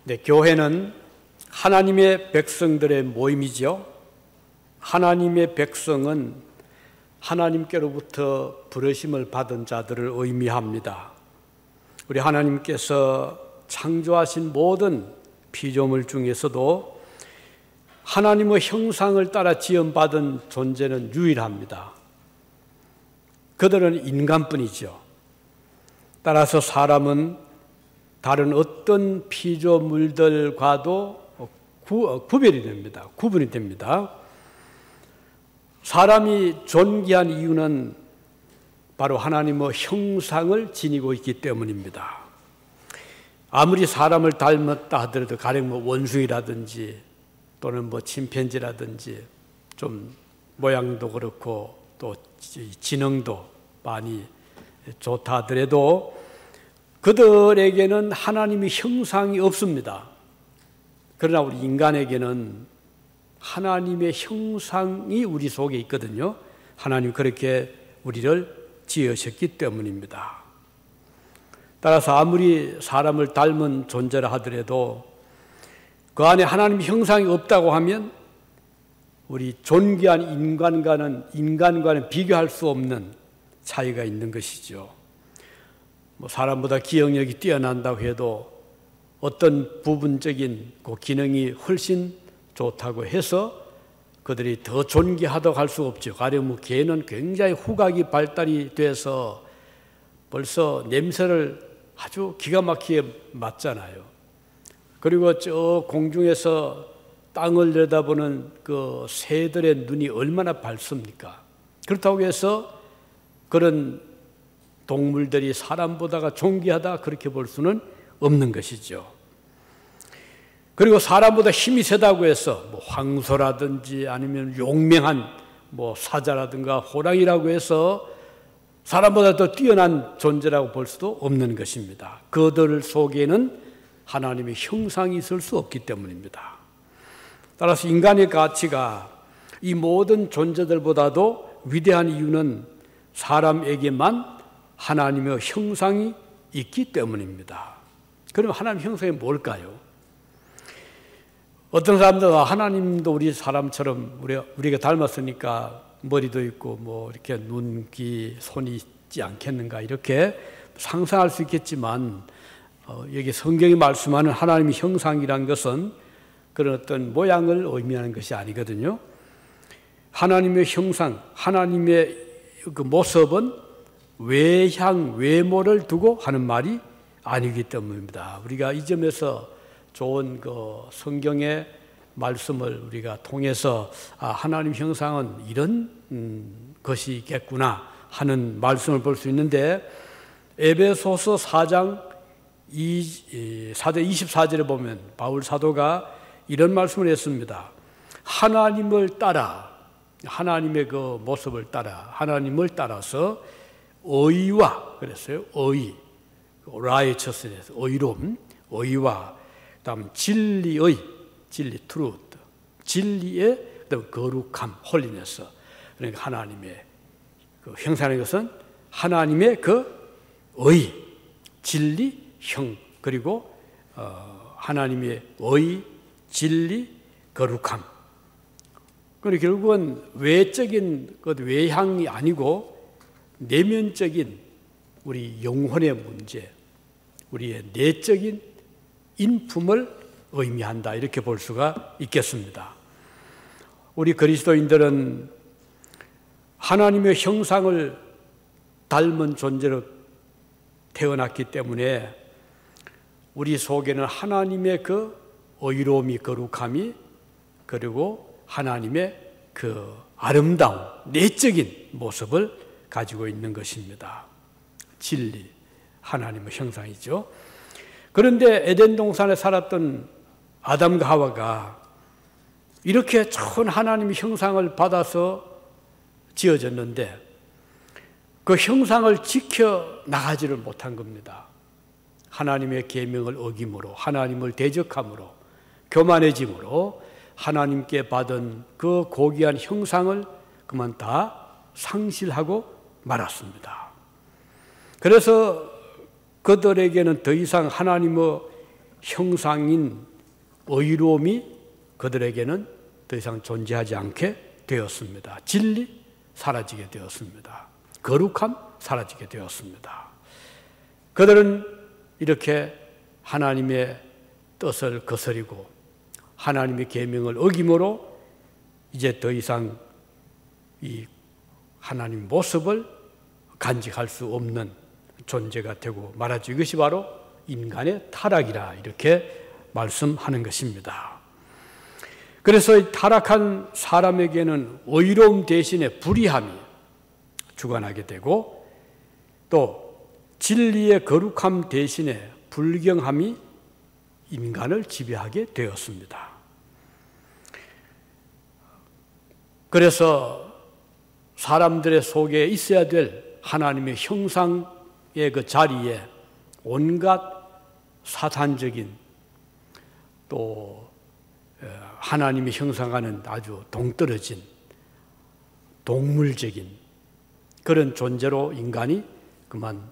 네, 교회는 하나님의 백성들의 모임이죠. 하나님의 백성은 하나님께로부터 부르심을 받은 자들을 의미합니다. 우리 하나님께서 창조하신 모든 피조물 중에서도 하나님의 형상을 따라 지음받은 존재는 유일합니다. 그들은 인간뿐이죠. 따라서 사람은 다른 어떤 피조물들과도 구별이 됩니다. 구분이 됩니다. 사람이 존귀한 이유는 바로 하나님의 형상을 지니고 있기 때문입니다. 아무리 사람을 닮았다 하더라도 가령 원숭이라든지 또는 침팬지라든지 좀 모양도 그렇고 또 지능도 많이 좋다 하더라도 그들에게는 하나님의 형상이 없습니다. 그러나 우리 인간에게는 하나님의 형상이 우리 속에 있거든요. 하나님 그렇게 우리를 지으셨기 때문입니다. 따라서 아무리 사람을 닮은 존재라 하더라도 그 안에 하나님의 형상이 없다고 하면 우리 존귀한 인간과는 비교할 수 없는 차이가 있는 것이죠. 사람보다 기억력이 뛰어난다고 해도 어떤 부분적인 그 기능이 훨씬 좋다고 해서 그들이 더 존귀하다고 할 수 없죠. 가령 개는 굉장히 후각이 발달이 돼서 벌써 냄새를 아주 기가 막히게 맡잖아요. 그리고 저 공중에서 땅을 내다보는 그 새들의 눈이 얼마나 밝습니까? 그렇다고 해서 그런 동물들이 사람보다가 존귀하다 그렇게 볼 수는 없는 것이죠. 그리고 사람보다 힘이 세다고 해서 황소라든지 아니면 용맹한 사자라든가 호랑이라고 해서 사람보다 더 뛰어난 존재라고 볼 수도 없는 것입니다. 그들 속에는 하나님의 형상이 있을 수 없기 때문입니다. 따라서 인간의 가치가 이 모든 존재들보다도 위대한 이유는 사람에게만 하나님의 형상이 있기 때문입니다. 그럼 하나님의 형상이 뭘까요? 어떤 사람들은 하나님도 우리 사람처럼 우리가 닮았으니까 머리도 있고 이렇게 눈, 귀, 손이 있지 않겠는가 이렇게 상상할 수 있겠지만 여기 성경이 말씀하는 하나님의 형상이란 것은 그런 어떤 모양을 의미하는 것이 아니거든요. 하나님의 형상, 하나님의 그 모습은 외모를 두고 하는 말이 아니기 때문입니다. 우리가 이 점에서 좋은 그 성경의 말씀을 우리가 통해서 하나님 형상은 이런 것이겠구나 하는 말씀을 볼 수 있는데 에베소서 4장 24절에 보면 바울 사도가 이런 말씀을 했습니다. 하나님을 따라 하나님의 그 모습을 따라 하나님을 따라서 의와 그랬어요. 의, righteousness, 의로움, 의와 그다음 진리의, 진리, truth, 진리의 그다음 거룩함, holiness. 그러니까 하나님의 그 형상의 것은 하나님의 그 의, 진리, 형 그리고 하나님의 의, 진리, 거룩함. 그리고 결국은 외적인 그 외향이 아니고 내면적인 우리 영혼의 문제, 우리의 내적인 인품을 의미한다 이렇게 볼 수가 있겠습니다. 우리 그리스도인들은 하나님의 형상을 닮은 존재로 태어났기 때문에 우리 속에는 하나님의 그 의로움이 거룩함이 그리고 하나님의 그 아름다운 내적인 모습을 가지고 있는 것입니다. 진리, 하나님의 형상이죠. 그런데 에덴 동산에 살았던 아담과 하와가 이렇게 좋은 하나님의 형상을 받아서 지어졌는데 그 형상을 지켜 나가지를 못한 겁니다. 하나님의 계명을 어김으로, 하나님을 대적함으로, 교만해짐으로 하나님께 받은 그 고귀한 형상을 그만 다 상실하고 말았습니다. 그래서 그들에게는 더 이상 하나님의 형상인 의로움이 그들에게는 더 이상 존재하지 않게 되었습니다. 진리 사라지게 되었습니다. 거룩함 사라지게 되었습니다. 그들은 이렇게 하나님의 뜻을 거스리고 하나님의 계명을 어김으로 이제 더 이상 이 하나님 모습을 간직할 수 없는 존재가 되고 말하죠. 이것이 바로 인간의 타락이라 이렇게 말씀하는 것입니다. 그래서 이 타락한 사람에게는 의로움 대신에 불의함이 주관하게 되고 또 진리의 거룩함 대신에 불경함이 인간을 지배하게 되었습니다. 그래서 사람들의 속에 있어야 될 하나님의 형상의 그 자리에 온갖 사탄적인 또 하나님이 형상하는 아주 동떨어진 동물적인 그런 존재로 인간이 그만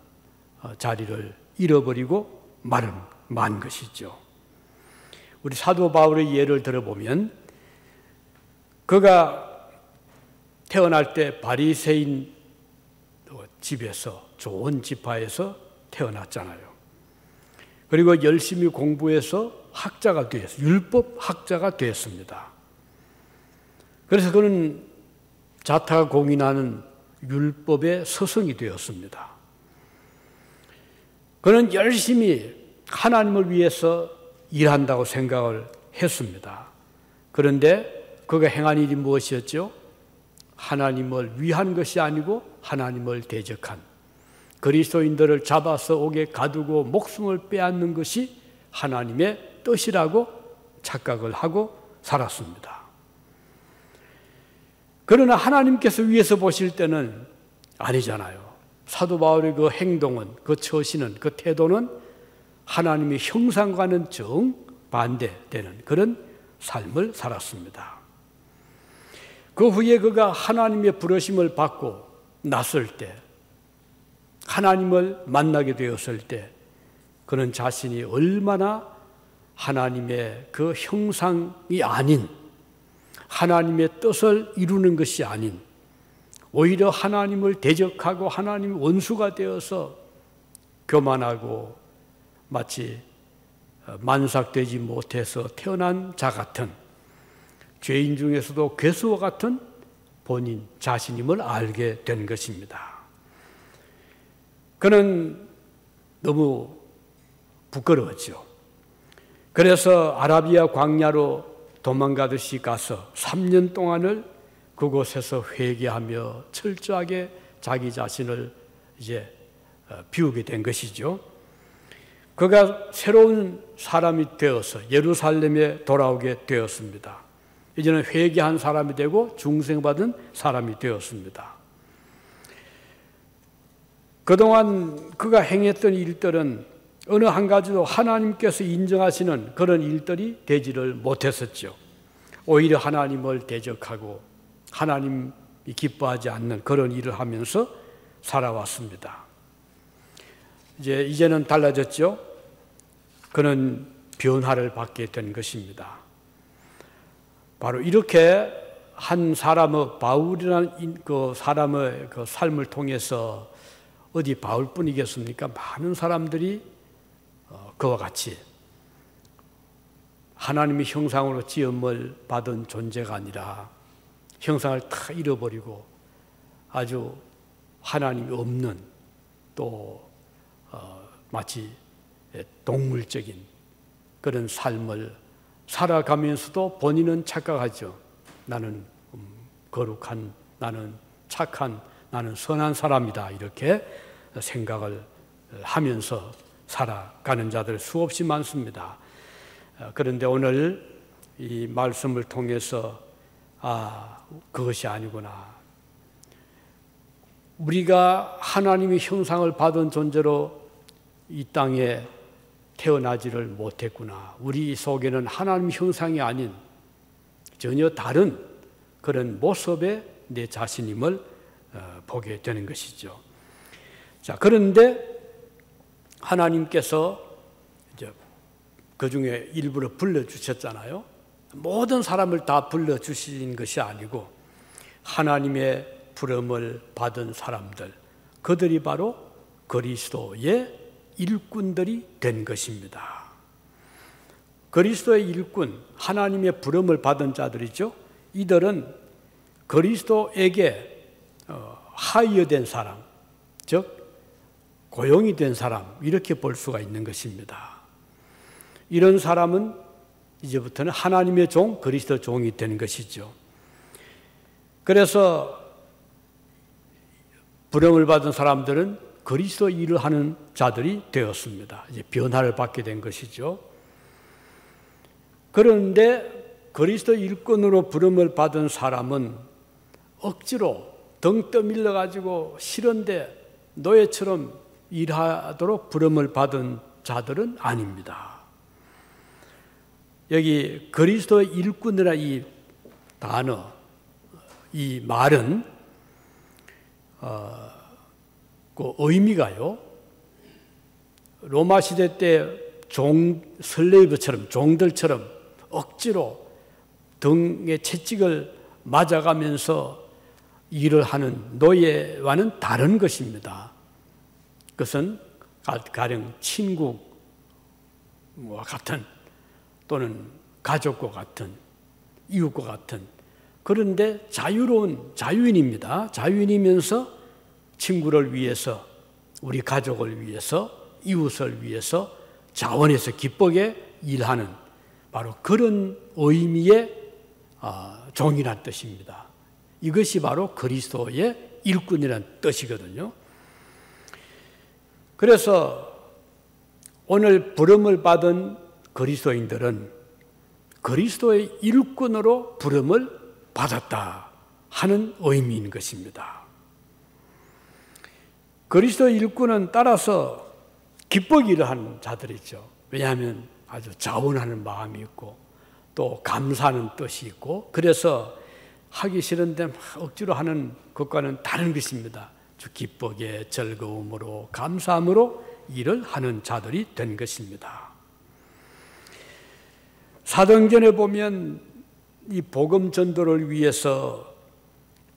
자리를 잃어버리고 만 것이죠. 우리 사도 바울의 예를 들어보면 그가 태어날 때 바리새인 집에서 좋은 지파에서 태어났잖아요. 그리고 열심히 공부해서 학자가 되었어요. 율법 학자가 되었습니다. 그래서 그는 자타가 공인하는 율법의 스승이 되었습니다. 그는 열심히 하나님을 위해서 일한다고 생각을 했습니다. 그런데 그가 행한 일이 무엇이었죠? 하나님을 위한 것이 아니고 하나님을 대적한 그리스도인들을 잡아서 옥에 가두고 목숨을 빼앗는 것이 하나님의 뜻이라고 착각을 하고 살았습니다. 그러나 하나님께서 위에서 보실 때는 아니잖아요. 사도 바울의 그 행동은, 그 처신은, 그 태도는 하나님의 형상과는 정반대되는 그런 삶을 살았습니다. 그 후에 그가 하나님의 부르심을 받고 났을 때, 하나님을 만나게 되었을 때 그는 자신이 얼마나 하나님의 그 형상이 아닌 하나님의 뜻을 이루는 것이 아닌 오히려 하나님을 대적하고 하나님의 원수가 되어서 교만하고 마치 만삭되지 못해서 태어난 자 같은 죄인 중에서도 괴수와 같은 본인 자신임을 알게 된 것입니다. 그는 너무 부끄러웠죠. 그래서 아라비아 광야로 도망가듯이 가서 3년 동안을 그곳에서 회개하며 철저하게 자기 자신을 이제 비우게 된 것이죠. 그가 새로운 사람이 되어서 예루살렘에 돌아오게 되었습니다. 이제는 회개한 사람이 되고 중생받은 사람이 되었습니다. 그동안 그가 행했던 일들은 어느 한 가지도 하나님께서 인정하시는 그런 일들이 되지를 못했었죠. 오히려 하나님을 대적하고 하나님이 기뻐하지 않는 그런 일을 하면서 살아왔습니다. 이제는 달라졌죠. 그는 변화를 받게 된 것입니다. 바로 이렇게 한 사람의 바울이라는 그 사람의 그 삶을 통해서 어디 바울뿐이겠습니까? 많은 사람들이 그와 같이 하나님의 형상으로 지음을 받은 존재가 아니라 형상을 다 잃어버리고 아주 하나님이 없는 또 마치 동물적인 그런 삶을 살아가면서도 본인은 착각하죠. 나는 거룩한, 나는 착한, 나는 선한 사람이다 이렇게 생각을 하면서 살아가는 자들 수없이 많습니다. 그런데 오늘 이 말씀을 통해서 그것이 아니구나. 우리가 하나님의 형상을 받은 존재로 이 땅에 태어나지를 못했구나. 우리 속에는 하나님의 형상이 아닌 전혀 다른 그런 모습의 내 자신임을 보게 되는 것이죠. 자, 그런데 하나님께서 이제 그 중에 일부러 불러주셨잖아요. 모든 사람을 다 불러주신 것이 아니고 하나님의 부름을 받은 사람들, 그들이 바로 그리스도의 일꾼들이 된 것입니다. 그리스도의 일꾼, 하나님의 부름을 받은 자들이죠. 이들은 그리스도에게 하이어된 사람, 즉 고용이 된 사람, 이렇게 볼 수가 있는 것입니다. 이런 사람은 이제부터는 하나님의 종, 그리스도 종이 된 것이죠. 그래서 부름을 받은 사람들은 그리스도 일을 하는 자들이 되었습니다. 이제 변화를 받게 된 것이죠. 그런데 그리스도 일꾼으로 부름을 받은 사람은 억지로 등 떠밀려 가지고 싫은데 노예처럼 일하도록 부름을 받은 자들은 아닙니다. 여기 그리스도 일꾼이라 이 단어, 이 말은 그 의미가요, 로마 시대 때 슬레이브처럼, 종들처럼 억지로 등에 채찍을 맞아가면서 일을 하는 노예와는 다른 것입니다. 그것은 가령 친구와 같은, 또는 가족과 같은, 이웃과 같은, 그런데 자유로운 자유인입니다. 자유인이면서 친구를 위해서, 우리 가족을 위해서, 이웃을 위해서 자원해서 기쁘게 일하는 바로 그런 의미의 종이란 뜻입니다. 이것이 바로 그리스도의 일꾼이라는 뜻이거든요. 그래서 오늘 부름을 받은 그리스도인들은 그리스도의 일꾼으로 부름을 받았다 하는 의미인 것입니다. 그리스도의 일꾼은 따라서 기쁘게 일을 하는 자들이죠. 왜냐하면 아주 자원하는 마음이 있고 또 감사하는 뜻이 있고, 그래서 하기 싫은데 막 억지로 하는 것과는 다른 것입니다. 아주 기쁘게 즐거움으로 감사함으로 일을 하는 자들이 된 것입니다. 사도행전에 보면 이 복음 전도를 위해서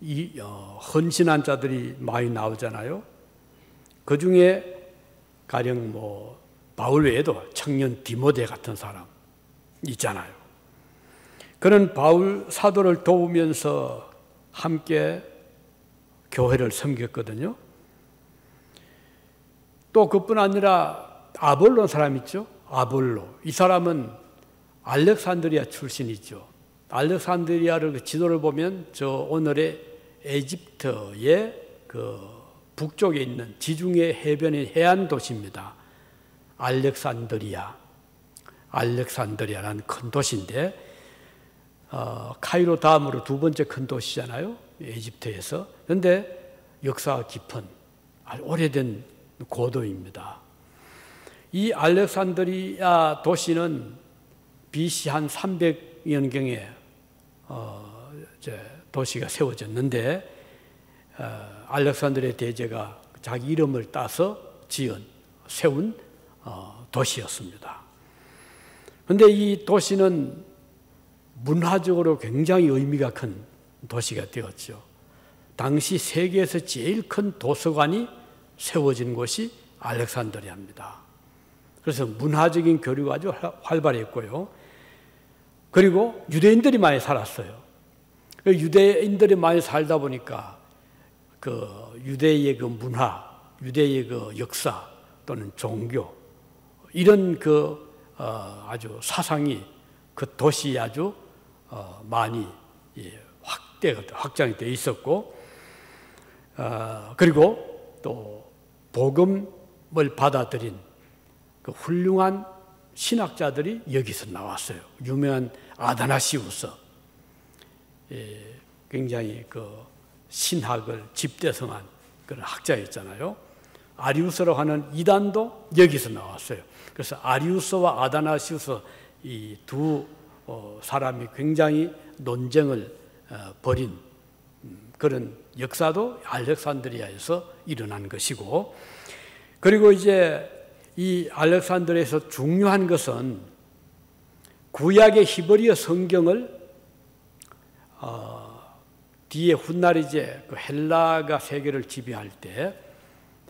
헌신한 자들이 많이 나오잖아요. 그 중에 가령 바울 외에도 청년 디모데 같은 사람 있잖아요. 그는 바울 사도를 도우면서 함께 교회를 섬겼거든요. 또 그뿐 아니라 아볼로 사람 있죠. 아볼로. 이 사람은 알렉산드리아 출신이죠. 알렉산드리아를 그 지도를 보면 저 오늘의 에집트의 그 북쪽에 있는 지중해 해변의 해안 도시입니다. 알렉산드리아라는 큰 도시인데 카이로 다음으로 두 번째 큰 도시잖아요. 에집트에서. 그런데 역사가 깊은 아주 오래된 고도입니다. 이 알렉산드리아 도시는 BC 한 300년경에 도시가 세워졌는데 알렉산드리아 대제가 자기 이름을 따서 세운 도시였습니다. 그런데 이 도시는 문화적으로 굉장히 의미가 큰 도시가 되었죠. 당시 세계에서 제일 큰 도서관이 세워진 곳이 알렉산드리아입니다. 그래서 문화적인 교류가 아주 활발했고요. 그리고 유대인들이 많이 살았어요. 유대인들이 많이 살다 보니까 그 유대의 그 문화, 유대의 그 역사 또는 종교, 이런 아주 사상이 그 도시에 아주 많이 확장이 되어 있었고, 그리고 또 복음을 받아들인 그 훌륭한 신학자들이 여기서 나왔어요. 유명한 아다나시우스, 굉장히 그 신학을 집대성한 그런 학자였잖아요. 아리우스라고 하는 이단도 여기서 나왔어요. 그래서 아리우스와 아다나시우스 이 두 사람이 굉장히 논쟁을 벌인 그런 역사도 알렉산드리아에서 일어난 것이고, 그리고 이제 이 알렉산드리아에서 중요한 것은 구약의 히브리어 성경을 뒤에 훗날 이제 그 헬라가 세계를 지배할 때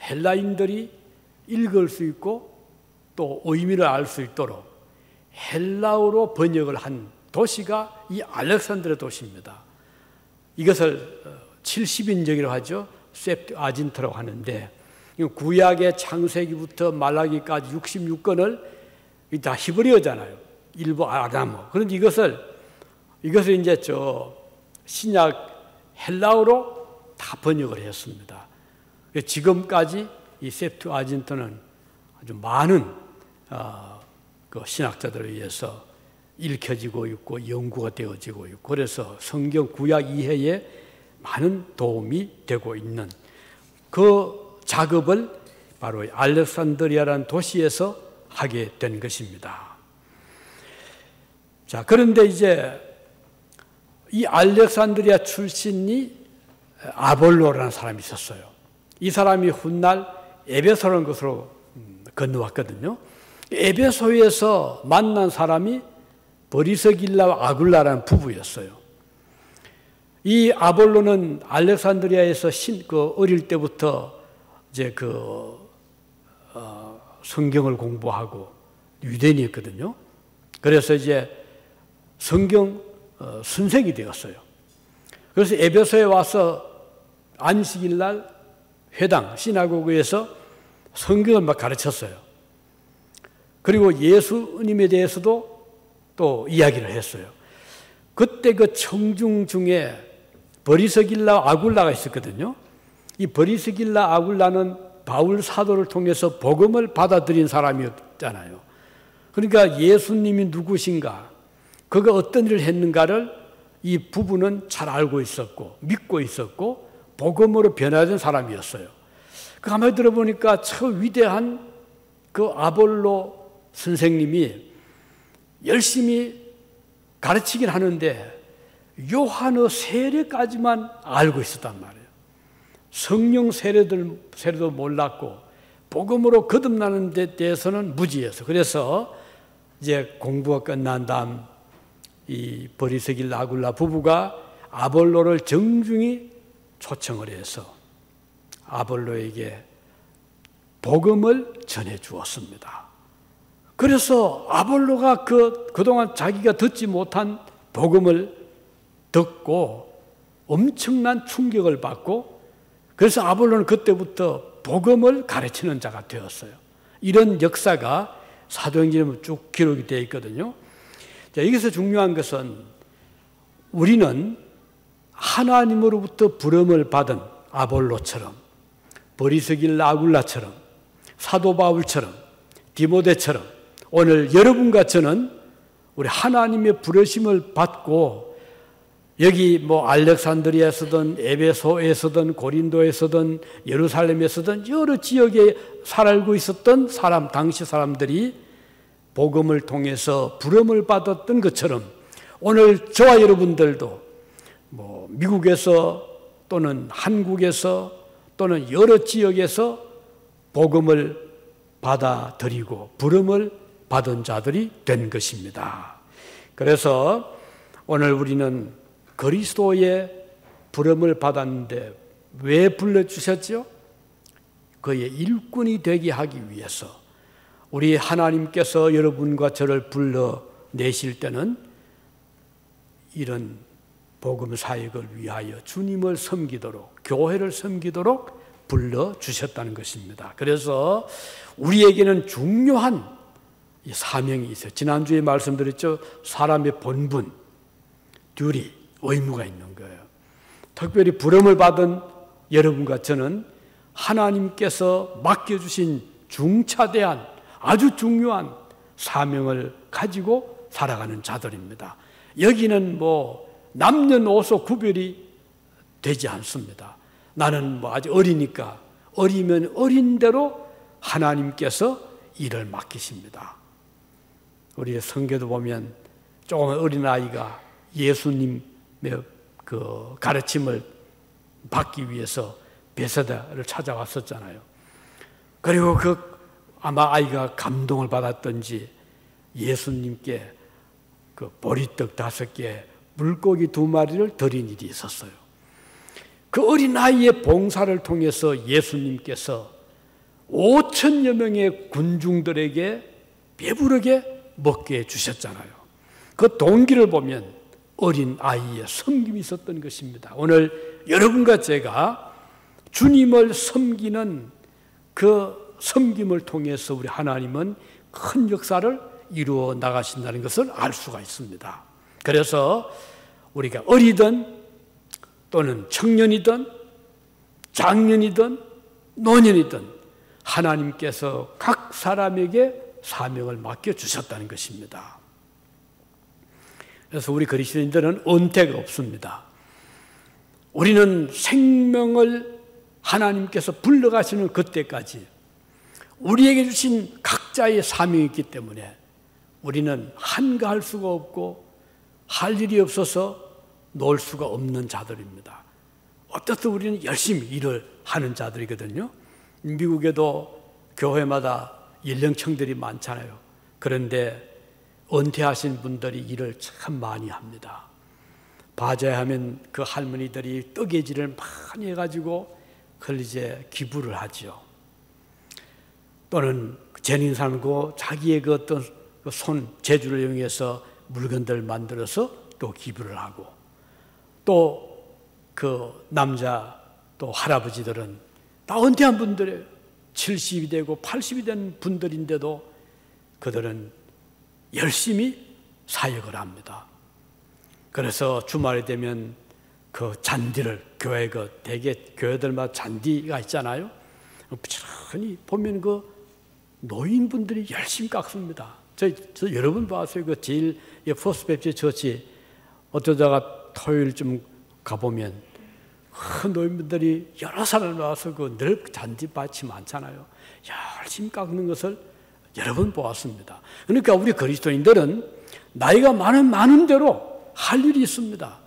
헬라인들이 읽을 수 있고 또 의미를 알 수 있도록 헬라어로 번역을 한 도시가 이 알렉산드리아 도시입니다. 이것을 70인적이라고 하죠. 셉트아진트라고 하는데 구약의 창세기부터 말라기까지 66권을 다 히브리어잖아요. 일부 아람어. 그런데 이것을 이제 신약 헬라어로 다 번역을 했습니다. 지금까지 이 셉트아진트는 아주 많은 그 신학자들에 의해서 읽혀지고 있고 연구가 되어지고 있고 그래서 성경 구약 이해에 많은 도움이 되고 있는 그 작업을 바로 알렉산드리아라는 도시에서 하게 된 것입니다. 자, 그런데 이제 이 알렉산드리아 출신이 아볼로라는 사람이 있었어요. 이 사람이 훗날 에베소라는 곳으로 건너왔거든요. 에베소에서 만난 사람이 브리스길라와 아굴라라는 부부였어요. 이 아볼로는 알렉산드리아에서 어릴 때부터 이제 성경을 공부하고 유대인이었거든요. 그래서 이제 성경 선생이 되었어요. 그래서 에베소에 와서 안식일 날 회당, 시나고그에서 성경을 막 가르쳤어요. 그리고 예수님에 대해서도 또 이야기를 했어요. 그때 그 청중 중에 브리스길라 아굴라가 있었거든요. 이 브리스길라 아굴라는 바울 사도를 통해서 복음을 받아들인 사람이었잖아요. 그러니까 예수님이 누구신가, 그가 어떤 일을 했는가를 이 부부는 잘 알고 있었고 믿고 있었고 복음으로 변화된 사람이었어요. 가만히 들어보니까 저 위대한 그 아볼로 선생님이 열심히 가르치긴 하는데 요한의 세례까지만 알고 있었단 말이에요. 성령 세례도 몰랐고 복음으로 거듭나는 데 대해서는 무지해서 그래서 이제 공부가 끝난 다음 이 브리스길라 아굴라 부부가 아볼로를 정중히 초청을 해서 아볼로에게 복음을 전해 주었습니다. 그래서 아볼로가 그동안 자기가 듣지 못한 복음을 듣고 엄청난 충격을 받고 그래서 아볼로는 그때부터 복음을 가르치는 자가 되었어요. 이런 역사가 사도행전에 쭉 기록이 되어 있거든요. 자, 여기서 중요한 것은 우리는 하나님으로부터 부름을 받은 아볼로처럼 브리스길라 아굴라처럼 사도 바울처럼 디모데처럼 오늘 여러분과 저는 우리 하나님의 부르심을 받고 여기 뭐 알렉산드리아에서든 에베소에서든 고린도에서든 예루살렘에서든 여러 지역에 살고 있었던 당시 사람들이 복음을 통해서 부름을 받았던 것처럼 오늘 저와 여러분들도 뭐 미국에서 또는 한국에서 또는 여러 지역에서 복음을 받아들이고 부름을 받은 자들이 된 것입니다. 그래서 오늘 우리는 그리스도의 부름을 받았는데 왜 불러주셨죠? 그의 일꾼이 되게 하기 위해서 우리 하나님께서 여러분과 저를 불러내실 때는 이런 복음 사역을 위하여 주님을 섬기도록 교회를 섬기도록 불러주셨다는 것입니다. 그래서 우리에게는 중요한 사명이 있어요. 지난주에 말씀드렸죠. 사람의 본분, 듀리, 의무가 있는 거예요. 특별히 부름을 받은 여러분과 저는 하나님께서 맡겨주신 중차대한 아주 중요한 사명을 가지고 살아가는 자들입니다. 여기는 뭐 남녀노소 구별이 되지 않습니다. 나는 뭐 아직 어리니까 어리면 어린 대로 하나님께서 일을 맡기십니다. 우리 성경도 보면 조금 어린 아이가 예수님의 그 가르침을 받기 위해서 베세다를 찾아왔었잖아요. 그리고 아마 아이가 감동을 받았던지 예수님께 그 보리떡 5개, 물고기 2마리를 드린 일이 있었어요. 그 어린아이의 봉사를 통해서 예수님께서 5천여 명의 군중들에게 배부르게 먹게 해주셨잖아요. 그 동기를 보면 어린아이의 섬김이 있었던 것입니다. 오늘 여러분과 제가 주님을 섬기는 그 섬김을 통해서 우리 하나님은 큰 역사를 이루어 나가신다는 것을 알 수가 있습니다. 그래서 우리가 어리든 또는 청년이든 장년이든 노년이든 하나님께서 각 사람에게 사명을 맡겨주셨다는 것입니다. 그래서 우리 그리스도인들은 은퇴가 없습니다. 우리는 생명을 하나님께서 불러가시는 그때까지 우리에게 주신 각자의 사명이 있기 때문에 우리는 한가할 수가 없고 할 일이 없어서 놀 수가 없는 자들입니다. 어떻든 우리는 열심히 일을 하는 자들이거든요. 미국에도 교회마다 연령층들이 많잖아요. 그런데 은퇴하신 분들이 일을 참 많이 합니다. 바자하면 그 할머니들이 뜨개질을 많이 해가지고 그걸 이제 기부를 하죠. 또는 재능 살고 자기의 그 어떤 손 재주를 이용해서 물건들 만들어서 또 기부를 하고, 또 그 남자 또 할아버지들은 다 은퇴한 분들이에요. 70이 되고 80이 된 분들인데도 그들은 열심히 사역을 합니다. 그래서 주말이 되면 그 잔디를, 교회 그 대개 교회들마다 잔디가 있잖아요. 부지런히 보면 그 노인분들이 열심히 깎습니다. 저 여러 번 봤어요. 그 제일 퍼스트 배프티스트 처치 어쩌다가 토요일쯤 가보면 그 노인분들이 여러 사람 나와서 그 늘 잔디밭이 많잖아요. 열심히 깎는 것을 여러 번 보았습니다. 그러니까 우리 그리스도인들은 나이가 많은 대로 할 일이 있습니다.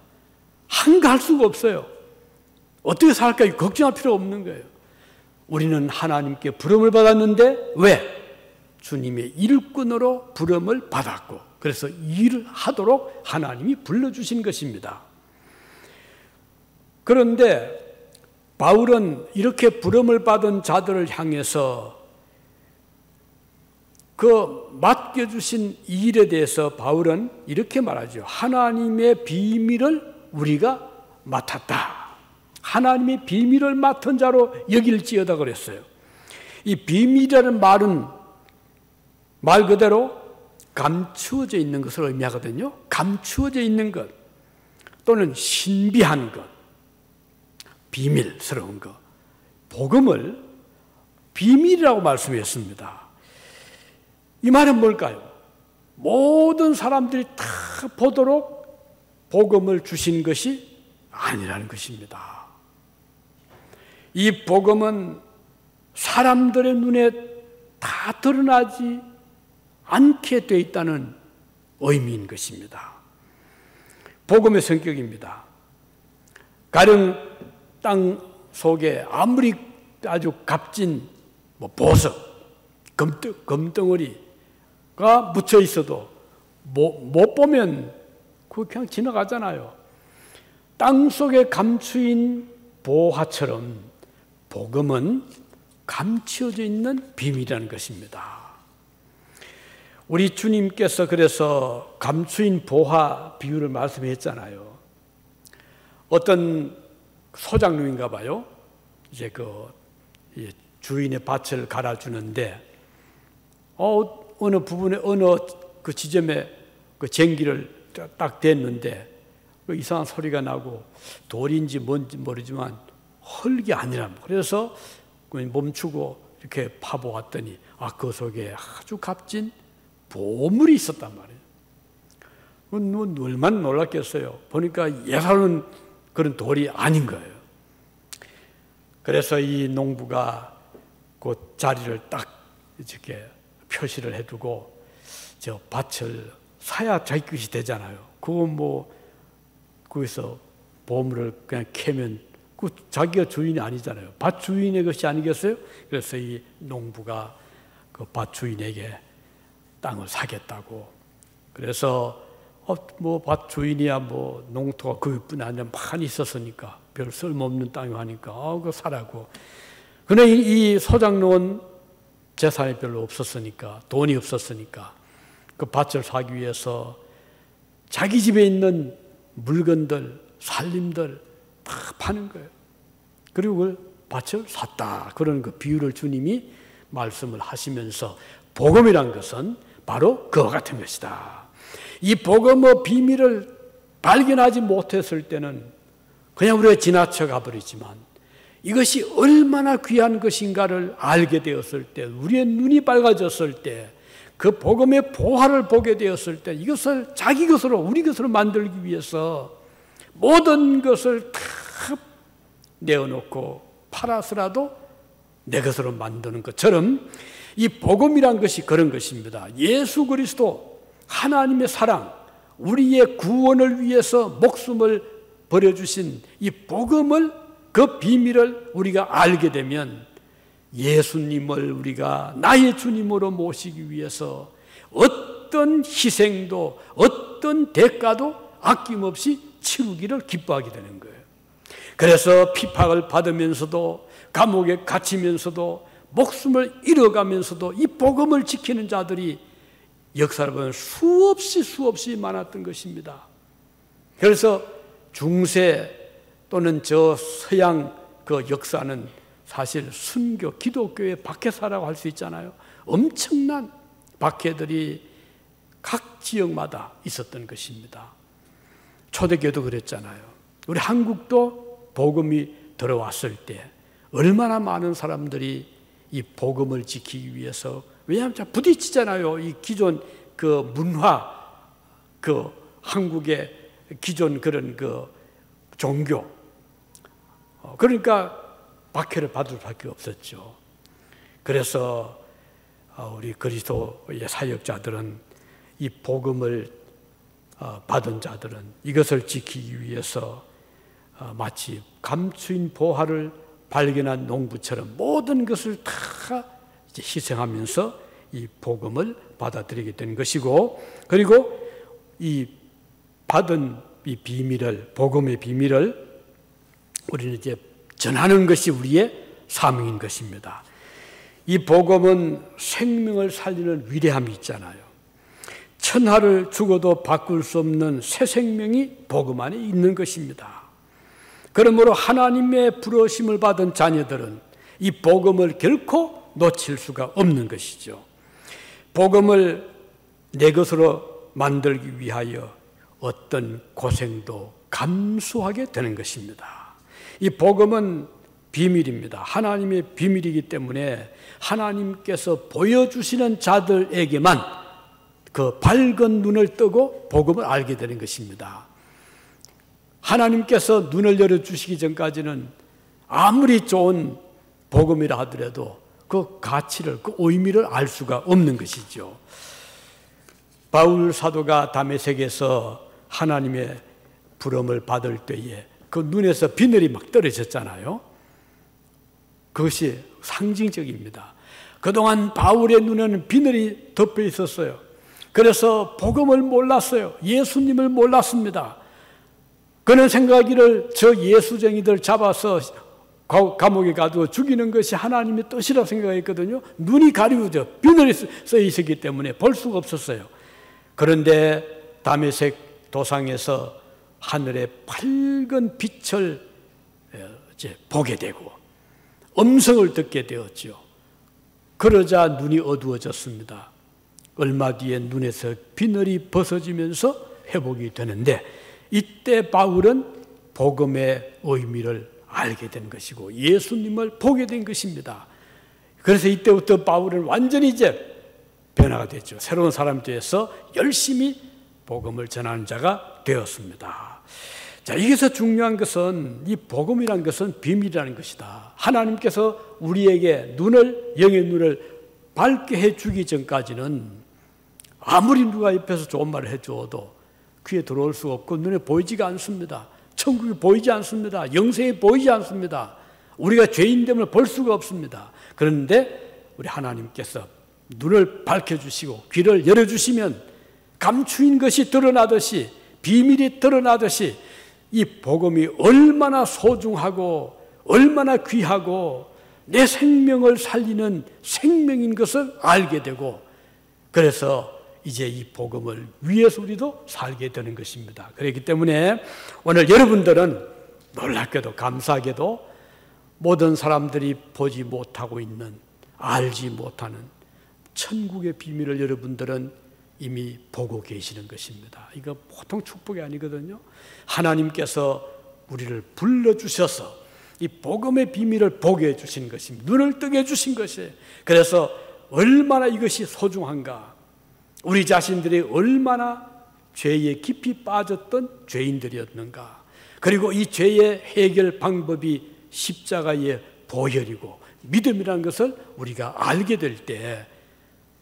한가할 수가 없어요. 어떻게 살까 걱정할 필요 없는 거예요. 우리는 하나님께 부름을 받았는데 왜? 주님의 일꾼으로 부름을 받았고, 그래서 일을 하도록 하나님이 불러주신 것입니다. 그런데 바울은 이렇게 부름을 받은 자들을 향해서 그 맡겨주신 일에 대해서 바울은 이렇게 말하죠. 하나님의 비밀을 우리가 맡았다. 하나님의 비밀을 맡은 자로 여길지어다 그랬어요. 이 비밀이라는 말은 말 그대로 감추어져 있는 것을 의미하거든요. 감추어져 있는 것 또는 신비한 것, 비밀스러운 것, 복음을 비밀이라고 말씀했습니다. 이 말은 뭘까요? 모든 사람들이 다 보도록 복음을 주신 것이 아니라는 것입니다. 이 복음은 사람들의 눈에 다 드러나지 않게 되어 있다는 의미인 것입니다. 복음의 성격입니다. 가령 땅 속에 아무리 아주 값진 보석, 금덩어리가 묻혀 있어도 못 보면 그거 그냥 지나가잖아요. 땅 속에 감추인 보화처럼 복음은 감추어져 있는 비밀이라는 것입니다. 우리 주님께서 그래서 감추인 보화 비유를 말씀했잖아요. 어떤 소장농인가 봐요. 이제 그 주인의 밭을 갈아주는데 어느 부분에 어느 그 지점에 그 쟁기를 딱 댔는데 그 이상한 소리가 나고 돌인지 뭔지 모르지만 흙이 아니라, 그래서 멈추고 이렇게 파보았더니 그 속에 아주 값진 보물이 있었단 말이에요. 얼마나 놀랐겠어요. 보니까 예사로운 그런 돌이 아닌 거예요. 그래서 이 농부가 그 자리를 딱 이렇게 표시를 해두고 저 밭을 사야 자기 것이 되잖아요. 그거 거기서 보물을 그냥 캐면 그 자기가 주인이 아니잖아요. 밭 주인의 것이 아니겠어요? 그래서 이 농부가 그 밭 주인에게 땅을 사겠다고, 그래서 뭐 밭 주인이야 뭐 농토가 그뿐이 아니라 많이 있었으니까 별 쓸모없는 땅이 하니까 그거 사라고. 근데 이 소장농은 재산이 별로 없었으니까, 돈이 없었으니까 그 밭을 사기 위해서 자기 집에 있는 물건들, 살림들 다 파는 거예요. 그리고 그 밭을 샀다. 그런 그 비유를 주님이 말씀을 하시면서 복음이란 것은 바로 그와 같은 것이다. 이 복음의 비밀을 발견하지 못했을 때는 그냥 우리가 지나쳐 가버리지만 이것이 얼마나 귀한 것인가를 알게 되었을 때, 우리의 눈이 밝아졌을 때, 그 복음의 보화를 보게 되었을 때 이것을 자기 것으로, 우리 것으로 만들기 위해서 모든 것을 다 내어놓고 팔아서라도 내 것으로 만드는 것처럼 이 복음이란 것이 그런 것입니다. 예수 그리스도 하나님의 사랑, 우리의 구원을 위해서 목숨을 버려주신 이 복음을, 그 비밀을 우리가 알게 되면 예수님을 우리가 나의 주님으로 모시기 위해서 어떤 희생도 어떤 대가도 아낌없이 치르기를 기뻐하게 되는 거예요. 그래서 핍박을 받으면서도, 감옥에 갇히면서도, 목숨을 잃어가면서도 이 복음을 지키는 자들이 역사를 보면 수없이 많았던 것입니다. 그래서 중세 또는 저 서양 그 역사는 사실 순교, 기독교의 박해사라고 할 수 있잖아요. 엄청난 박해들이 각 지역마다 있었던 것입니다. 초대교도 그랬잖아요. 우리 한국도 복음이 들어왔을 때 얼마나 많은 사람들이 이 복음을 지키기 위해서, 왜냐하면 부딪히잖아요. 이 기존 그 문화, 그 한국의 기존 그런 그 종교. 그러니까 박해를 받을 수밖에 없었죠. 그래서 우리 그리스도의 사역자들은, 이 복음을 받은 자들은 이것을 지키기 위해서 마치 감추인 보화를 발견한 농부처럼 모든 것을 다 이제 희생하면서 이 복음을 받아들이게 된 것이고, 그리고 이 받은 이 비밀을, 복음의 비밀을 우리는 이제 전하는 것이 우리의 사명인 것입니다. 이 복음은 생명을 살리는 위대함이 있잖아요. 천하를 죽어도 바꿀 수 없는 새 생명이 복음 안에 있는 것입니다. 그러므로 하나님의 부르심을 받은 자녀들은 이 복음을 결코 놓칠 수가 없는 것이죠. 복음을 내 것으로 만들기 위하여 어떤 고생도 감수하게 되는 것입니다. 이 복음은 비밀입니다. 하나님의 비밀이기 때문에 하나님께서 보여주시는 자들에게만 그 밝은 눈을 뜨고 복음을 알게 되는 것입니다. 하나님께서 눈을 열어주시기 전까지는 아무리 좋은 복음이라 하더라도 그 가치를, 그 의미를 알 수가 없는 것이죠. 바울 사도가 다메섹에서 하나님의 부름을 받을 때에 그 눈에서 비늘이 막 떨어졌잖아요. 그것이 상징적입니다. 그동안 바울의 눈에는 비늘이 덮여 있었어요. 그래서 복음을 몰랐어요. 예수님을 몰랐습니다. 그는 생각하기를 저 예수쟁이들 잡아서 감옥에 가두어 죽이는 것이 하나님의 뜻이라고 생각했거든요. 눈이 가리워져 비늘이 써 있었기 때문에 볼 수가 없었어요. 그런데 다메섹 도상에서 하늘의 밝은 빛을 이제 보게 되고 음성을 듣게 되었죠. 그러자 눈이 어두워졌습니다. 얼마 뒤에 눈에서 비늘이 벗어지면서 회복이 되는데, 이때 바울은 복음의 의미를 알게 된 것이고 예수님을 보게 된 것입니다. 그래서 이때부터 바울은 완전히 이제 변화가 됐죠. 새로운 사람이 되어서 열심히 복음을 전하는 자가 되었습니다. 자, 여기서 중요한 것은 이 복음이라는 것은 비밀이라는 것이다. 하나님께서 우리에게 영의 눈을 밝게 해주기 전까지는 아무리 누가 옆에서 좋은 말을 해줘도 귀에 들어올 수 없고 눈에 보이지가 않습니다. 천국이 보이지 않습니다. 영생이 보이지 않습니다. 우리가 죄인됨을 볼 수가 없습니다. 그런데 우리 하나님께서 눈을 밝혀주시고 귀를 열어주시면 감추인 것이 드러나듯이, 비밀이 드러나듯이 이 복음이 얼마나 소중하고 얼마나 귀하고 내 생명을 살리는 생명인 것을 알게 되고, 그래서 이제 이 복음을 위해서 우리도 살게 되는 것입니다. 그렇기 때문에 오늘 여러분들은 놀랍게도 감사하게도 모든 사람들이 보지 못하고 있는, 알지 못하는 천국의 비밀을 여러분들은 이미 보고 계시는 것입니다. 이거 보통 축복이 아니거든요. 하나님께서 우리를 불러주셔서 이 복음의 비밀을 보게 해주신 것입니다. 눈을 뜨게 해주신 것이에요. 그래서 얼마나 이것이 소중한가, 우리 자신들이 얼마나 죄에 깊이 빠졌던 죄인들이었는가, 그리고 이 죄의 해결 방법이 십자가의 보혈이고 믿음이라는 것을 우리가 알게 될 때,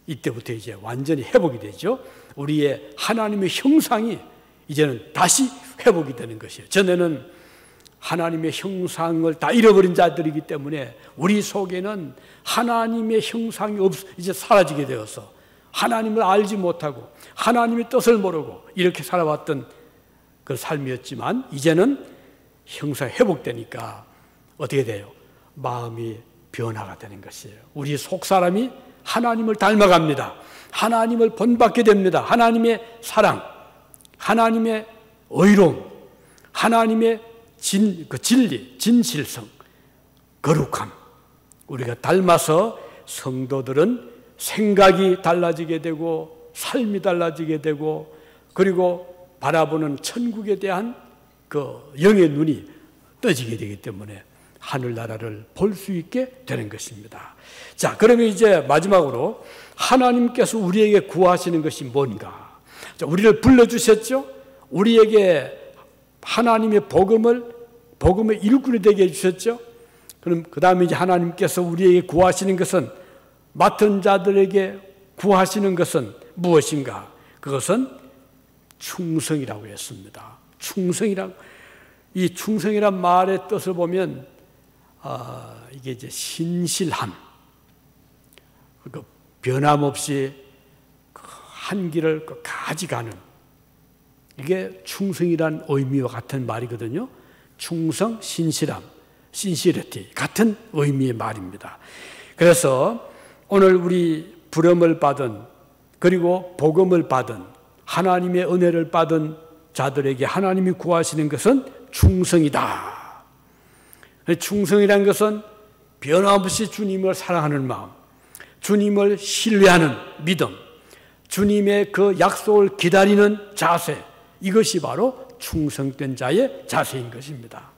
이때부터 이제 완전히 회복이 되죠. 우리의 하나님의 형상이 이제는 다시 회복이 되는 것이에요. 전에는 하나님의 형상을 다 잃어버린 자들이기 때문에 우리 속에는 하나님의 형상이 이제 사라지게 되어서 하나님을 알지 못하고 하나님의 뜻을 모르고 이렇게 살아왔던 그 삶이었지만, 이제는 형상이 회복되니까 어떻게 돼요? 마음이 변화가 되는 것이에요. 우리 속사람이 하나님을 닮아갑니다. 하나님을 본받게 됩니다. 하나님의 사랑, 하나님의 의로움, 하나님의 진리, 진실성, 거룩함, 우리가 닮아서 성도들은 생각이 달라지게 되고 삶이 달라지게 되고, 그리고 바라보는 천국에 대한 그 영의 눈이 떠지게 되기 때문에 하늘나라를 볼 수 있게 되는 것입니다. 자, 그러면 이제 마지막으로 하나님께서 우리에게 구하시는 것이 뭔가? 자, 우리를 불러주셨죠? 우리에게 하나님의 복음의 일꾼이 되게 해주셨죠? 그럼 그 다음에 이제 하나님께서 우리에게 구하시는 것은, 맡은 자들에게 구하시는 것은 무엇인가? 그것은 충성이라고 했습니다. 이 충성이란 말의 뜻을 보면 이게 이제 신실함, 그 변함없이 한 길을 끝까지 가는, 이게 충성이란 의미와 같은 말이거든요. 충성, 신실함, 신시리티 같은 의미의 말입니다. 그래서 오늘 우리 부름을 받은, 그리고 복음을 받은, 하나님의 은혜를 받은 자들에게 하나님이 구하시는 것은 충성이다. 충성이라는 것은 변함없이 주님을 사랑하는 마음, 주님을 신뢰하는 믿음, 주님의 그 약속을 기다리는 자세, 이것이 바로 충성된 자의 자세인 것입니다.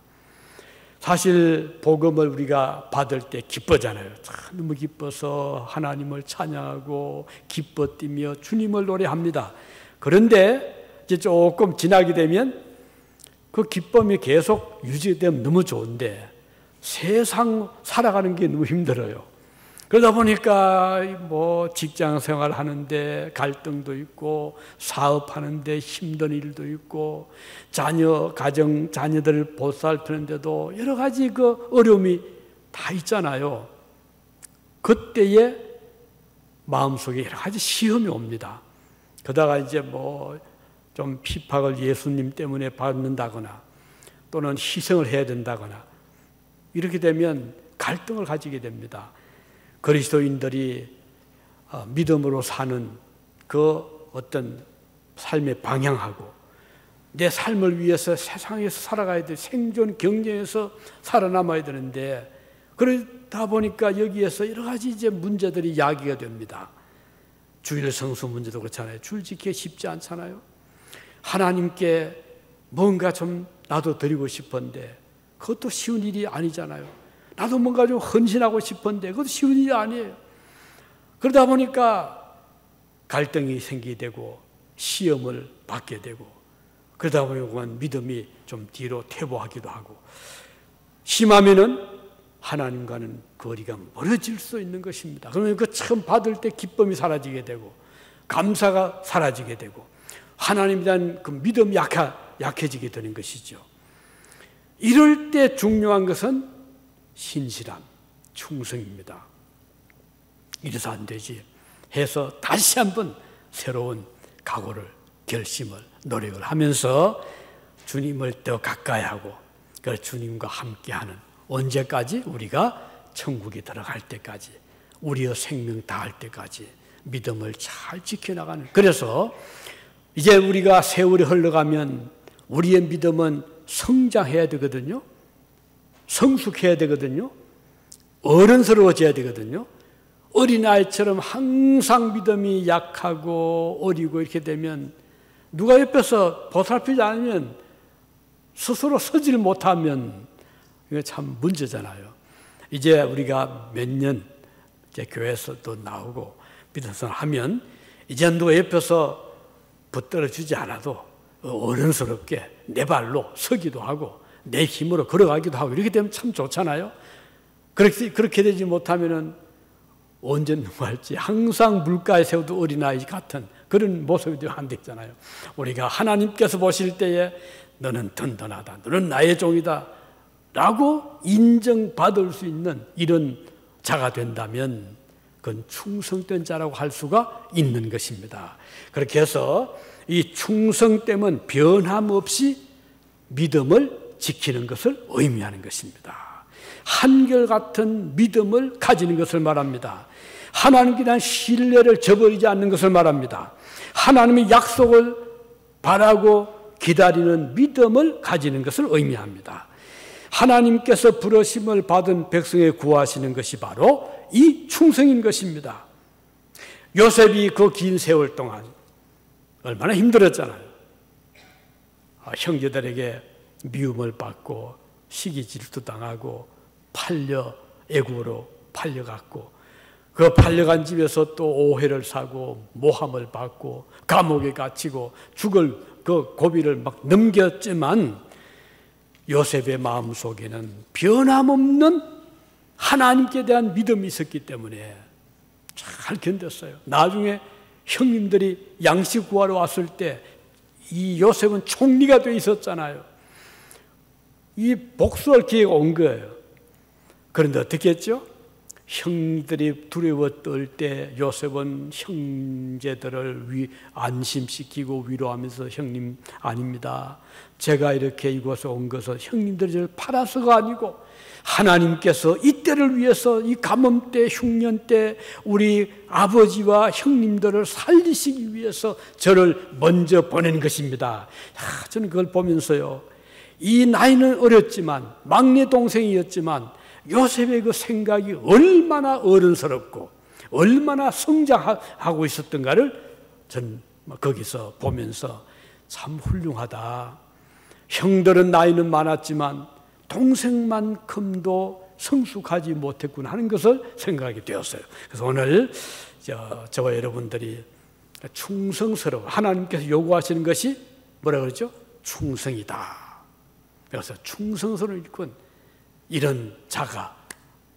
사실 복음을 우리가 받을 때 기쁘잖아요. 너무 기뻐서 하나님을 찬양하고 기뻐 뛰며 주님을 노래합니다. 그런데 이제 조금 지나게 되면 그 기쁨이 계속 유지되면 너무 좋은데 세상 살아가는 게 너무 힘들어요. 그러다 보니까 뭐 직장 생활 하는데 갈등도 있고, 사업하는데 힘든 일도 있고, 자녀들 보살피는데도 여러 가지 그 어려움이 다 있잖아요. 그때에 마음속에 여러 가지 시험이 옵니다. 그러다가 이제 뭐 좀 핍박을 예수님 때문에 받는다거나 또는 희생을 해야 된다거나 이렇게 되면 갈등을 가지게 됩니다. 그리스도인들이 믿음으로 사는 그 어떤 삶의 방향하고 내 삶을 위해서 세상에서 살아가야 돼, 생존 경쟁에서 살아남아야 되는데, 그러다 보니까 여기에서 여러 가지 이제 문제들이 야기가 됩니다. 주일 성수 문제도 그렇잖아요. 줄 지키기 쉽지 않잖아요. 하나님께 뭔가 좀 나도 드리고 싶은데 그것도 쉬운 일이 아니잖아요. 나도 뭔가 좀 헌신하고 싶은데 그것도 쉬운 일이 아니에요. 그러다 보니까 갈등이 생기게 되고 시험을 받게 되고, 그러다 보니까 믿음이 좀 뒤로 퇴보하기도 하고, 심하면은 하나님과는 거리가 멀어질 수 있는 것입니다. 그러면 그 처음 받을 때 기쁨이 사라지게 되고 감사가 사라지게 되고 하나님에 대한 그 믿음이 약해지게 되는 것이죠. 이럴 때 중요한 것은 신실함, 충성입니다. 이래서 안 되지 해서 다시 한번 새로운 각오를, 결심을, 노력을 하면서 주님을 더 가까이 하고 그 주님과 함께하는, 언제까지? 우리가 천국에 들어갈 때까지, 우리의 생명 다할 때까지 믿음을 잘 지켜나가는. 그래서 이제 우리가 세월이 흘러가면 우리의 믿음은 성장해야 되거든요. 성숙해야 되거든요. 어른스러워져야 되거든요. 어린아이처럼 항상 믿음이 약하고 어리고 이렇게 되면, 누가 옆에서 보살피지 않으면, 스스로 서질 못하면 이거 참 문제잖아요. 이제 우리가 몇 년 이제 교회에서도 나오고 믿음생활 하면 이제 누가 옆에서 붙들어 주지 않아도 어른스럽게 내 발로 서기도 하고 내 힘으로 걸어가기도 하고 이렇게 되면 참 좋잖아요. 그렇게 되지 못하면은 언제 누가 할지 항상 물가에 세워도 어린아이 같은 그런 모습이 되면 안 되잖아요. 우리가 하나님께서 보실 때에 너는 든든하다, 너는 나의 종이다 라고 인정받을 수 있는 이런 자가 된다면 그건 충성된 자라고 할 수가 있는 것입니다. 그렇게 해서 이 충성됨은 변함없이 믿음을 지키는 것을 의미하는 것입니다. 한결같은 믿음을 가지는 것을 말합니다. 하나님께 대한 신뢰를 저버리지 않는 것을 말합니다. 하나님의 약속을 바라고 기다리는 믿음을 가지는 것을 의미합니다. 하나님께서 부르심을 받은 백성에 구하시는 것이 바로 이 충성인 것입니다. 요셉이 그 긴 세월 동안 얼마나 힘들었잖아요. 형제들에게 미움을 받고 시기질투 당하고 애굽으로 팔려갔고, 그 팔려간 집에서 또 오해를 사고 모함을 받고 감옥에 갇히고 죽을 그 고비를 막 넘겼지만 요셉의 마음속에는 변함없는 하나님께 대한 믿음이 있었기 때문에 잘 견뎠어요. 나중에 형님들이 양식 구하러 왔을 때 이 요셉은 총리가 돼 있었잖아요. 이 복수할 기회가 온 거예요. 그런데 어떻게 했죠? 형들이 두려워 떨 때 요셉은 형제들을 안심시키고 위로하면서, 형님 아닙니다. 제가 이렇게 이곳에 온 것은 형님들이 저를 팔아서가 아니고 하나님께서 이 때를 위해서, 이 가뭄 때, 흉년 때 우리 아버지와 형님들을 살리시기 위해서 저를 먼저 보낸 것입니다. 저는 그걸 보면서요, 이 나이는 어렸지만 막내 동생이었지만 요셉의 그 생각이 얼마나 어른스럽고 얼마나 성장하고 있었던가를 전 거기서 보면서 참 훌륭하다. 형들은 나이는 많았지만 동생만큼도 성숙하지 못했구나 하는 것을 생각하게 되었어요. 그래서 오늘 저와 여러분들이 충성스러워, 하나님께서 요구하시는 것이 뭐라 그러죠? 충성이다. 그래서 충성스러운 일꾼, 이런 자가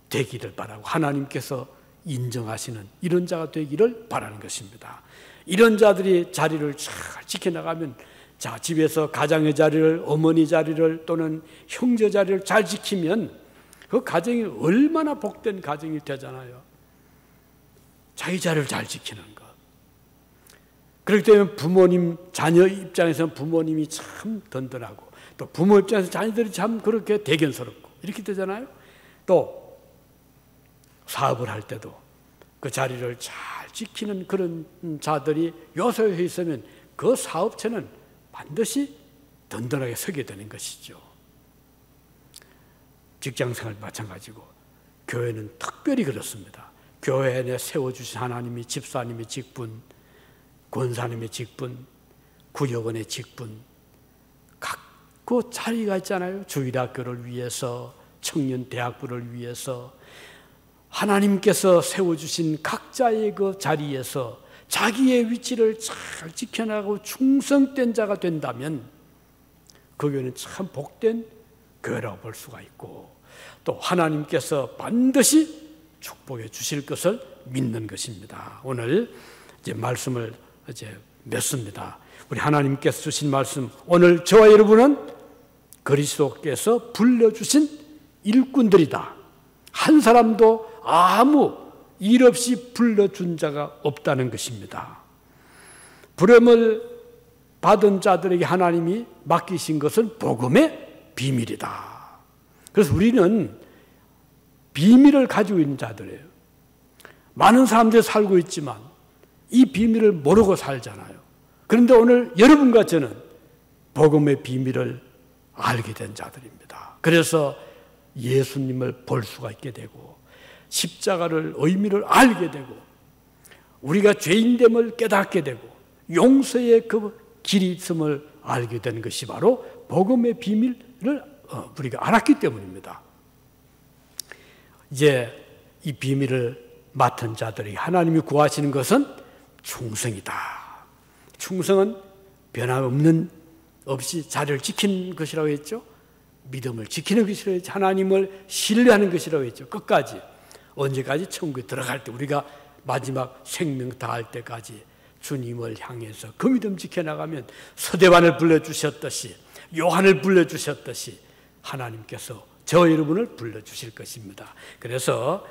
되기를 바라고 하나님께서 인정하시는 이런 자가 되기를 바라는 것입니다. 이런 자들이 자리를 잘 지켜나가면, 자, 집에서 가장의 자리를, 어머니 자리를 또는 형제 자리를 잘 지키면 그 가정이 얼마나 복된 가정이 되잖아요. 자기 자리를 잘 지키는 것. 그렇기 때문에 부모님, 자녀 입장에서는 부모님이 참 든든하고, 또 부모 입장에서 자녀들이 참 그렇게 대견스럽고 이렇게 되잖아요. 또 사업을 할 때도 그 자리를 잘 지키는 그런 자들이 요소에 있으면 그 사업체는 반드시 든든하게 서게 되는 것이죠. 직장생활 마찬가지고 교회는 특별히 그렇습니다. 교회 안에 세워주신 하나님의 집사님의 직분, 권사님의 직분, 구역원의 직분, 각 그 자리가 있잖아요. 주일학교를 위해서, 청년대학부를 위해서 하나님께서 세워주신 각자의 그 자리에서 자기의 위치를 잘 지켜나가고 충성된 자가 된다면 그 교회는 참 복된 교회라고 볼 수가 있고, 또 하나님께서 반드시 축복해 주실 것을 믿는 것입니다. 오늘 이제 말씀을 이제 맺습니다. 우리 하나님께서 주신 말씀, 오늘 저와 여러분은 그리스도께서 불러주신 일꾼들이다. 한 사람도 아무 일 없이 불러준 자가 없다는 것입니다. 부름을 받은 자들에게 하나님이 맡기신 것은 복음의 비밀이다. 그래서 우리는 비밀을 가지고 있는 자들이에요. 많은 사람들이 살고 있지만 이 비밀을 모르고 살잖아요. 그런데 오늘 여러분과 저는 복음의 비밀을 알게 된 자들입니다. 그래서 예수님을 볼 수가 있게 되고 십자가를 의미를 알게 되고 우리가 죄인됨을 깨닫게 되고 용서의 그 길이 있음을 알게 되는 것이 바로 복음의 비밀을 우리가 알았기 때문입니다. 이제 이 비밀을 맡은 자들이 하나님이 구하시는 것은 충성이다. 충성은 변함없는 없이 자리를 지키는 것이라고 했죠. 믿음을 지키는 것이라고 했죠. 하나님을 신뢰하는 것이라고 했죠. 끝까지. 언제까지? 천국에 들어갈 때 우리가 마지막 생명 다할 때까지 주님을 향해서 그 믿음 지켜나가면 서대반을 불러주셨듯이 요한을 불러주셨듯이 하나님께서 저 여러분을 불러주실 것입니다. 그래서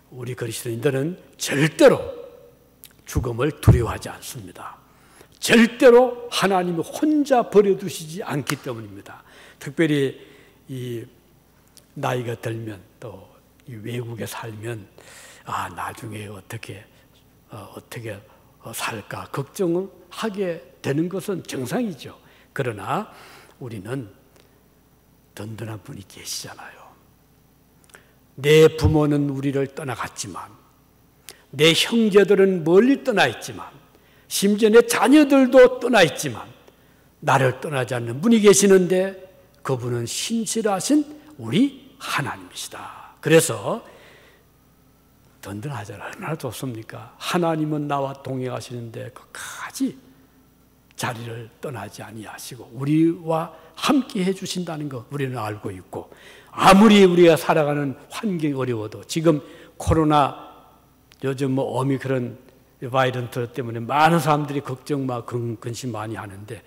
우리 그리스도인들은 절대로 죽음을 두려워하지 않습니다. 절대로 하나님이 혼자 버려두시지 않기 때문입니다. 특별히 이 나이가 들면 또 이 외국에 살면 나중에 어떻게 살까 걱정을 하게 되는 것은 정상이죠. 그러나 우리는 든든한 분이 계시잖아요. 내 부모는 우리를 떠나갔지만 내 형제들은 멀리 떠나 있지만 심지어 내 자녀들도 떠나 있지만 나를 떠나지 않는 분이 계시는데 그분은 신실하신 우리 하나님이시다. 그래서 든든하잖아요. 얼마나 좋습니까? 하나님은 나와 동행하시는데 끝까지 자리를 떠나지 아니하시고 우리와 함께 해주신다는 거 우리는 알고 있고 아무리 우리가 살아가는 환경이 어려워도 지금 코로나 요즘 오미크론 바이러스 때문에 많은 사람들이 걱정 근심 많이 하는데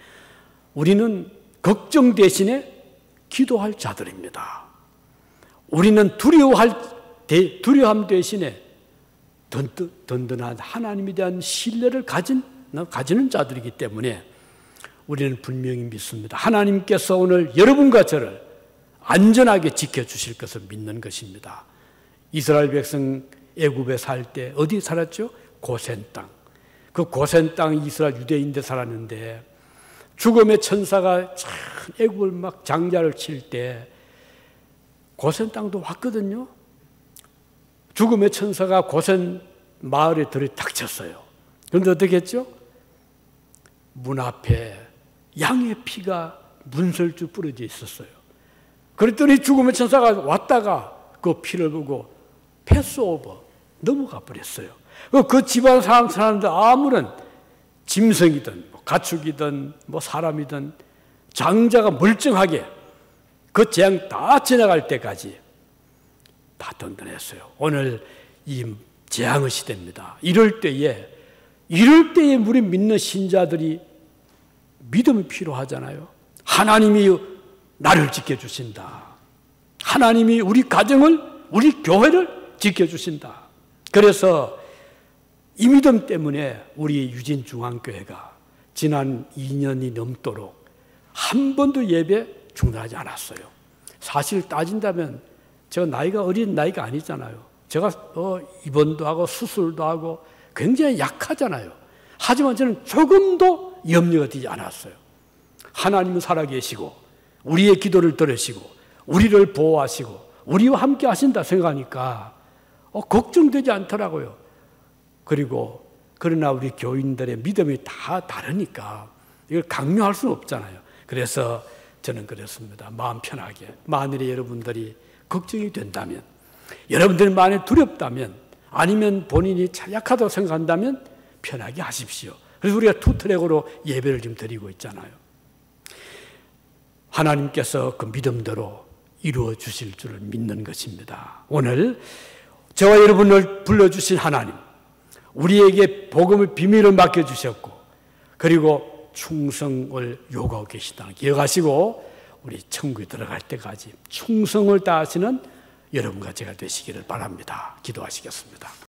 우리는 걱정 대신에 기도할 자들입니다. 우리는 두려워함 대신에 든든한 하나님에 대한 신뢰를 가지는 자들이기 때문에 우리는 분명히 믿습니다. 하나님께서 오늘 여러분과 저를 안전하게 지켜주실 것을 믿는 것입니다. 이스라엘 백성 애굽에 살 때 어디 살았죠? 고센 땅. 그 고센 땅 이스라엘 유대인들 살았는데 죽음의 천사가 애굽을 막 장자를 칠 때 고센 땅도 왔거든요. 죽음의 천사가 고센 마을에 들이닥쳤어요. 그런데 어떻게 했죠? 문 앞에 양의 피가 문설주 뿌려져 있었어요. 그랬더니 죽음의 천사가 왔다가 그 피를 보고 패스오버 넘어가 버렸어요. 그 집안 사람들 아무런 짐승이든 가축이든 사람이든 장자가 멀쩡하게 그 재앙 다 지나갈 때까지 다 든든했어요. 오늘 이 재앙의 시대입니다. 이럴 때에 우리 믿는 신자들이 믿음이 필요하잖아요. 하나님이 나를 지켜주신다. 하나님이 우리 가정을, 우리 교회를 지켜주신다. 그래서 이 믿음 때문에 우리 유진중앙교회가 지난 2년이 넘도록 한 번도 예배 중단하지 않았어요. 사실 따진다면 제가 나이가 어린 나이가 아니잖아요. 제가 입원도 하고 수술도 하고 굉장히 약하잖아요. 하지만 저는 조금도 염려가 되지 않았어요. 하나님은 살아계시고 우리의 기도를 들으시고 우리를 보호하시고 우리와 함께 하신다 생각하니까 걱정되지 않더라고요. 그리고 그러나 우리 교인들의 믿음이 다 다르니까 이걸 강요할 수는 없잖아요. 그래서 저는 그렇습니다. 마음 편하게. 만일에 여러분들이 걱정이 된다면, 여러분들이 만에 두렵다면, 아니면 본인이 약하다고 생각한다면 편하게 하십시오. 그래서 우리가 투트랙으로 예배를 지금 드리고 있잖아요. 하나님께서 그 믿음대로 이루어 주실 줄을 믿는 것입니다. 오늘 저와 여러분을 불러주신 하나님, 우리에게 복음의 비밀을 맡겨주셨고 그리고 충성을 요구하고 계시다는 기억하시고 우리 천국에 들어갈 때까지 충성을 다하시는 여러분과 제가 되시기를 바랍니다. 기도하시겠습니다.